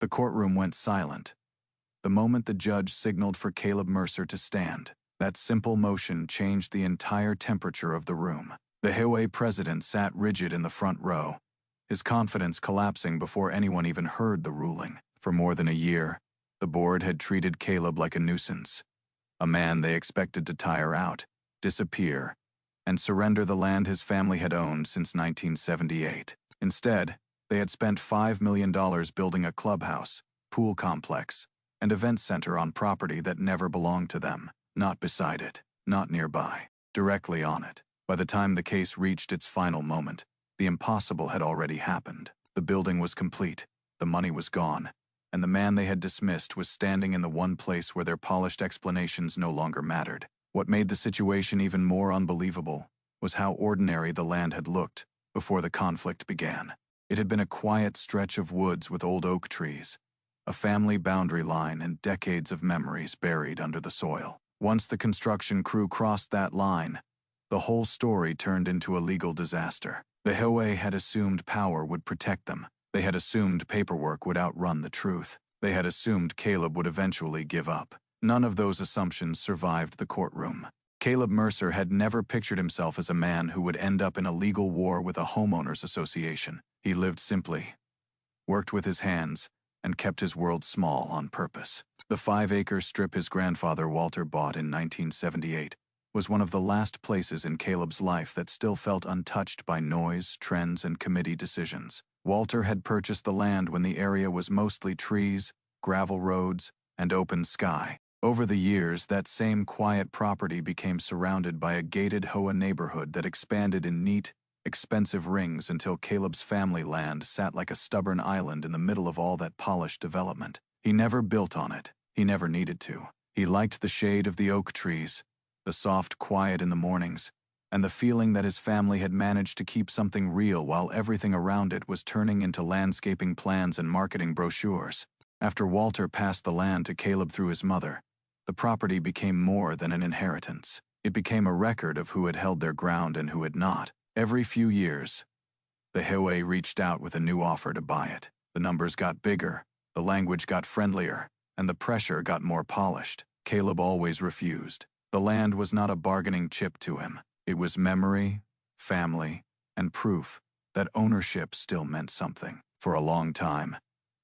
The courtroom went silent. The moment the judge signaled for Caleb Mercer to stand, that simple motion changed the entire temperature of the room. The HOA president sat rigid in the front row, his confidence collapsing before anyone even heard the ruling. For more than a year, the board had treated Caleb like a nuisance, a man they expected to tire out, disappear, and surrender the land his family had owned since 1978. Instead, they had spent $5 million building a clubhouse, pool complex, and event center on property that never belonged to them, not beside it, not nearby, directly on it. By the time the case reached its final moment, the impossible had already happened. The building was complete, the money was gone, and the man they had dismissed was standing in the one place where their polished explanations no longer mattered. What made the situation even more unbelievable was how ordinary the land had looked before the conflict began. It had been a quiet stretch of woods with old oak trees, a family boundary line and decades of memories buried under the soil. Once the construction crew crossed that line, the whole story turned into a legal disaster. The HOA had assumed power would protect them. They had assumed paperwork would outrun the truth. They had assumed Caleb would eventually give up. None of those assumptions survived the courtroom. Caleb Mercer had never pictured himself as a man who would end up in a legal war with a homeowners association. He lived simply, worked with his hands, and kept his world small on purpose. The 5-acre strip his grandfather Walter bought in 1978 was one of the last places in Caleb's life that still felt untouched by noise, trends, and committee decisions. Walter had purchased the land when the area was mostly trees, gravel roads, and open sky. Over the years, that same quiet property became surrounded by a gated HOA neighborhood that expanded in neat, expensive rings until Caleb's family land sat like a stubborn island in the middle of all that polished development. He never built on it. He never needed to. He liked the shade of the oak trees, the soft quiet in the mornings, and the feeling that his family had managed to keep something real while everything around it was turning into landscaping plans and marketing brochures. After Walter passed the land to Caleb through his mother, the property became more than an inheritance. It became a record of who had held their ground and who had not. Every few years, the HOA reached out with a new offer to buy it. The numbers got bigger, the language got friendlier, and the pressure got more polished. Caleb always refused. The land was not a bargaining chip to him. It was memory, family, and proof that ownership still meant something. For a long time,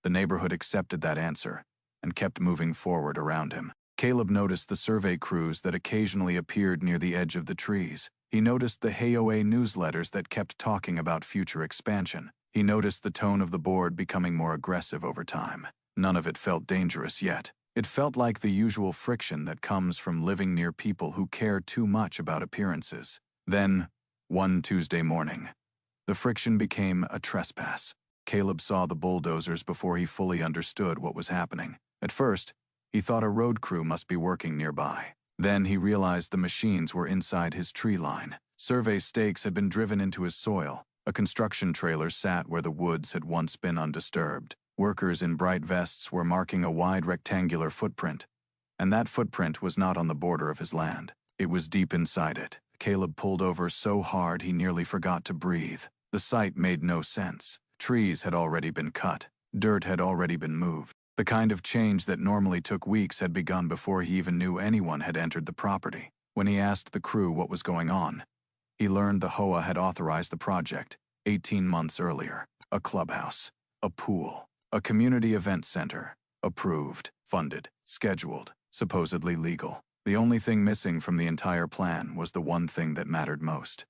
the neighborhood accepted that answer and kept moving forward around him. Caleb noticed the survey crews that occasionally appeared near the edge of the trees. He noticed the HOA newsletters that kept talking about future expansion. He noticed the tone of the board becoming more aggressive over time. None of it felt dangerous yet. It felt like the usual friction that comes from living near people who care too much about appearances. Then, one Tuesday morning, the friction became a trespass. Caleb saw the bulldozers before he fully understood what was happening. At first, he thought a road crew must be working nearby. Then he realized the machines were inside his tree line. Survey stakes had been driven into his soil. A construction trailer sat where the woods had once been undisturbed. Workers in bright vests were marking a wide rectangular footprint, and that footprint was not on the border of his land. It was deep inside it. Caleb pulled over so hard he nearly forgot to breathe. The sight made no sense. Trees had already been cut. Dirt had already been moved. The kind of change that normally took weeks had begun before he even knew anyone had entered the property. When he asked the crew what was going on, he learned the HOA had authorized the project 18 months earlier. A clubhouse, a pool, a community event center. Approved, funded, scheduled, supposedly legal. The only thing missing from the entire plan was the one thing that mattered most.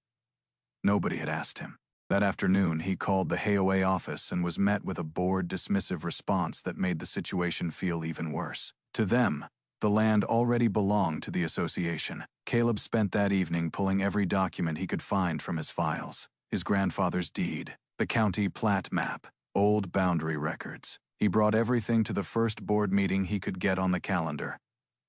Nobody had asked him. That afternoon, he called the HOA office and was met with a bored, dismissive response that made the situation feel even worse. To them, the land already belonged to the association. Caleb spent that evening pulling every document he could find from his files. His grandfather's deed, the county plat map, old boundary records. He brought everything to the first board meeting he could get on the calendar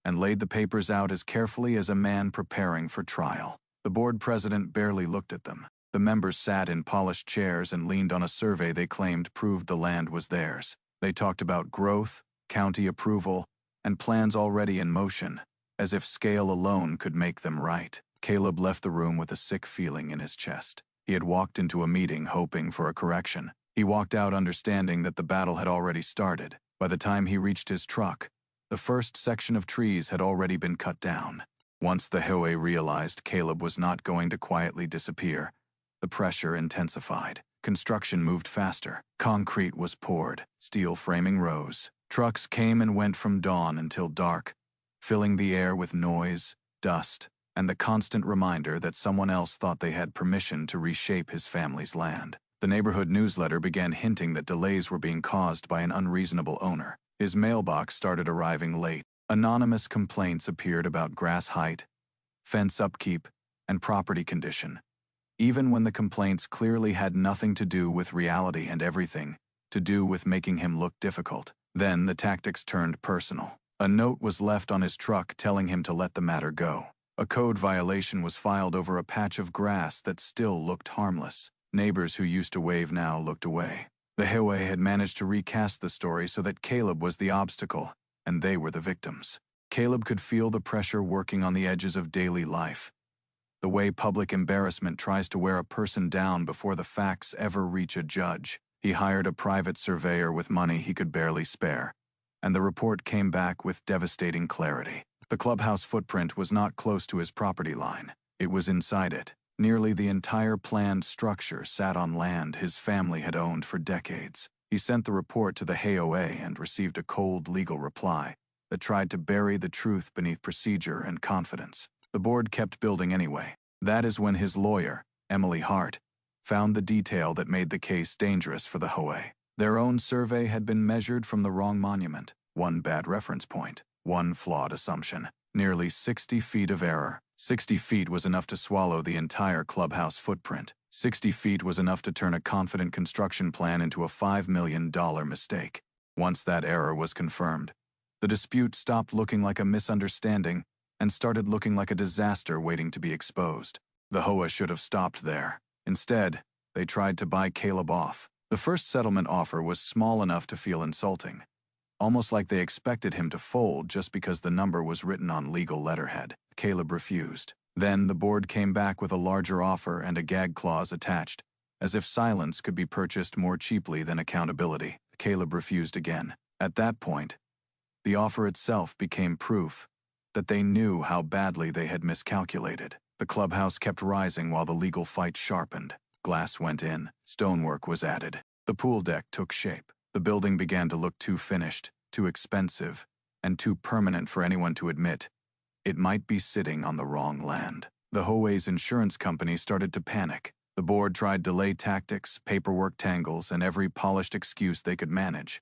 and laid the papers out as carefully as a man preparing for trial. The board president barely looked at them. The members sat in polished chairs and leaned on a survey they claimed proved the land was theirs. They talked about growth, county approval, and plans already in motion, as if scale alone could make them right. Caleb left the room with a sick feeling in his chest. He had walked into a meeting hoping for a correction. He walked out understanding that the battle had already started. By the time he reached his truck, the first section of trees had already been cut down. Once the HOA realized Caleb was not going to quietly disappear, the pressure intensified. Construction moved faster. Concrete was poured. Steel framing rose. Trucks came and went from dawn until dark, filling the air with noise, dust, and the constant reminder that someone else thought they had permission to reshape his family's land. The neighborhood newsletter began hinting that delays were being caused by an unreasonable owner. His mailbox started arriving late. Anonymous complaints appeared about grass height, fence upkeep, and property condition, even when the complaints clearly had nothing to do with reality and everything to do with making him look difficult. Then the tactics turned personal. A note was left on his truck telling him to let the matter go. A code violation was filed over a patch of grass that still looked harmless. Neighbors who used to wave now looked away. The HOA had managed to recast the story so that Caleb was the obstacle, and they were the victims. Caleb could feel the pressure working on the edges of daily life. The way public embarrassment tries to wear a person down before the facts ever reach a judge. He hired a private surveyor with money he could barely spare, and the report came back with devastating clarity. The clubhouse footprint was not close to his property line. It was inside it. Nearly the entire planned structure sat on land his family had owned for decades. He sent the report to the HOA and received a cold legal reply that tried to bury the truth beneath procedure and confidence. The board kept building anyway. That is when his lawyer, Emily Hart, found the detail that made the case dangerous for the HOA. Their own survey had been measured from the wrong monument, one bad reference point, one flawed assumption, nearly 60 feet of error. 60 feet was enough to swallow the entire clubhouse footprint. 60 feet was enough to turn a confident construction plan into a $5 million mistake. Once that error was confirmed, the dispute stopped looking like a misunderstanding and started looking like a disaster waiting to be exposed. The HOA should have stopped there. Instead, they tried to buy Caleb off. The first settlement offer was small enough to feel insulting, almost like they expected him to fold just because the number was written on legal letterhead. Caleb refused. Then the board came back with a larger offer and a gag clause attached, as if silence could be purchased more cheaply than accountability. Caleb refused again. At that point, the offer itself became proof that they knew how badly they had miscalculated. The clubhouse kept rising while the legal fight sharpened. Glass went in, stonework was added. The pool deck took shape. The building began to look too finished, too expensive, and too permanent for anyone to admit it might be sitting on the wrong land. The HOA's insurance company started to panic. The board tried delay tactics, paperwork tangles, and every polished excuse they could manage,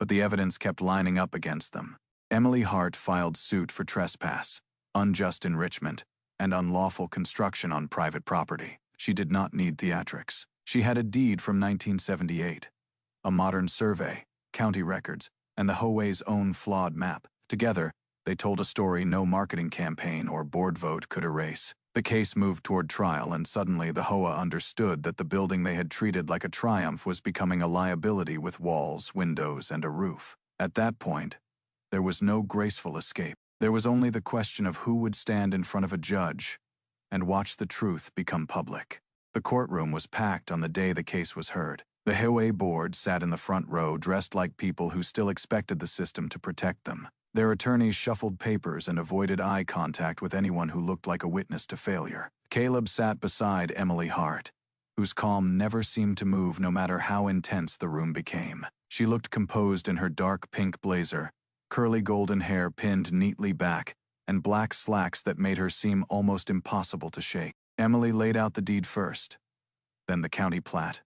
but the evidence kept lining up against them. Emily Hart filed suit for trespass, unjust enrichment, and unlawful construction on private property. She did not need theatrics. She had a deed from 1978, a modern survey, county records, and the HOA's own flawed map. Together, they told a story no marketing campaign or board vote could erase. The case moved toward trial, and suddenly the HOA understood that the building they had treated like a triumph was becoming a liability with walls, windows, and a roof. At that point, there was no graceful escape. There was only the question of who would stand in front of a judge and watch the truth become public. The courtroom was packed on the day the case was heard. The HOA board sat in the front row dressed like people who still expected the system to protect them. Their attorneys shuffled papers and avoided eye contact with anyone who looked like a witness to failure. Caleb sat beside Emily Hart, whose calm never seemed to move no matter how intense the room became. She looked composed in her dark pink blazer, curly golden hair pinned neatly back, and black slacks that made her seem almost impossible to shake. Emily laid out the deed first, then the county plat,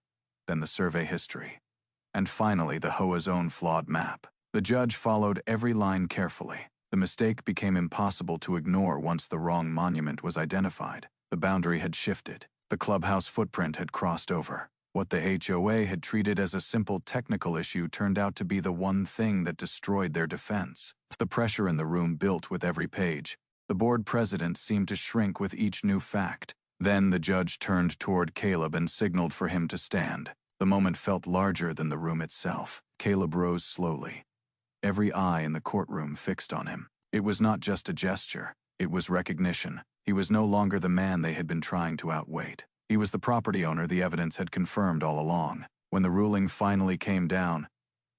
then the survey history, and finally the HOA's own flawed map. The judge followed every line carefully. The mistake became impossible to ignore once the wrong monument was identified. The boundary had shifted. The clubhouse footprint had crossed over. What the HOA had treated as a simple technical issue turned out to be the one thing that destroyed their defense. The pressure in the room built with every page. The board president seemed to shrink with each new fact. Then the judge turned toward Caleb and signaled for him to stand. The moment felt larger than the room itself. Caleb rose slowly, every eye in the courtroom fixed on him. It was not just a gesture. It was recognition. He was no longer the man they had been trying to outweight. He was the property owner the evidence had confirmed all along. When the ruling finally came down,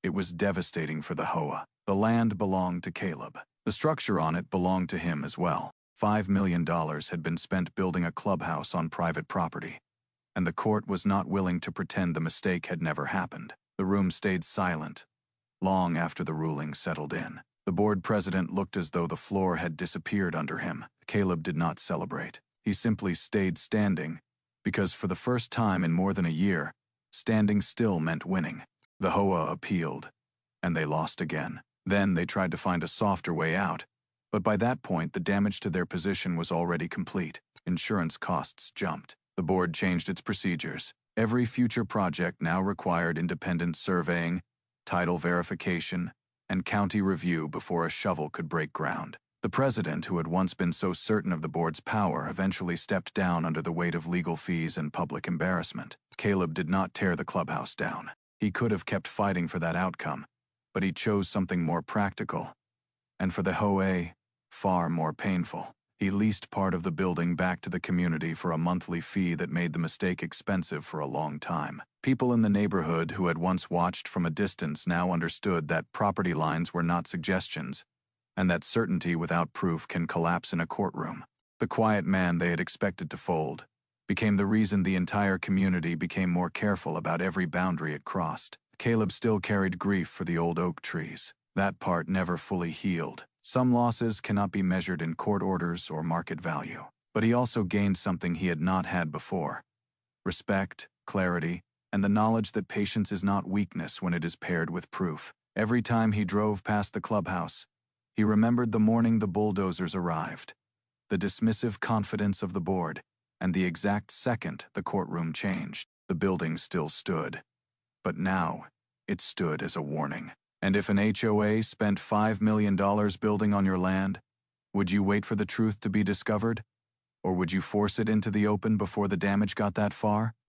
It was devastating for the HOA. The land belonged to Caleb. The structure on it belonged to him as well. $5 million had been spent building a clubhouse on private property, and the court was not willing to pretend the mistake had never happened. The room stayed silent, long after the ruling settled in. The board president looked as though the floor had disappeared under him. Caleb did not celebrate. He simply stayed standing, because for the first time in more than a year, standing still meant winning. The HOA appealed, and they lost again. Then they tried to find a softer way out, but by that point the damage to their position was already complete. Insurance costs jumped. The board changed its procedures. Every future project now required independent surveying, title verification, and county review before a shovel could break ground. The president, who had once been so certain of the board's power, eventually stepped down under the weight of legal fees and public embarrassment. Caleb did not tear the clubhouse down. He could have kept fighting for that outcome, but he chose something more practical, and for the HOA, far more painful. He leased part of the building back to the community for a monthly fee that made the mistake expensive for a long time. People in the neighborhood who had once watched from a distance now understood that property lines were not suggestions, and that certainty without proof can collapse in a courtroom. The quiet man they had expected to fold became the reason the entire community became more careful about every boundary it crossed. Caleb still carried grief for the old oak trees. That part never fully healed. Some losses cannot be measured in court orders or market value. But he also gained something he had not had before: respect, clarity, and the knowledge that patience is not weakness when it is paired with proof. Every time he drove past the clubhouse, he remembered the morning the bulldozers arrived, the dismissive confidence of the board, and the exact second the courtroom changed. The building still stood, but now it stood as a warning. And if an HOA spent $5 million building on your land, would you wait for the truth to be discovered? Or would you force it into the open before the damage got that far?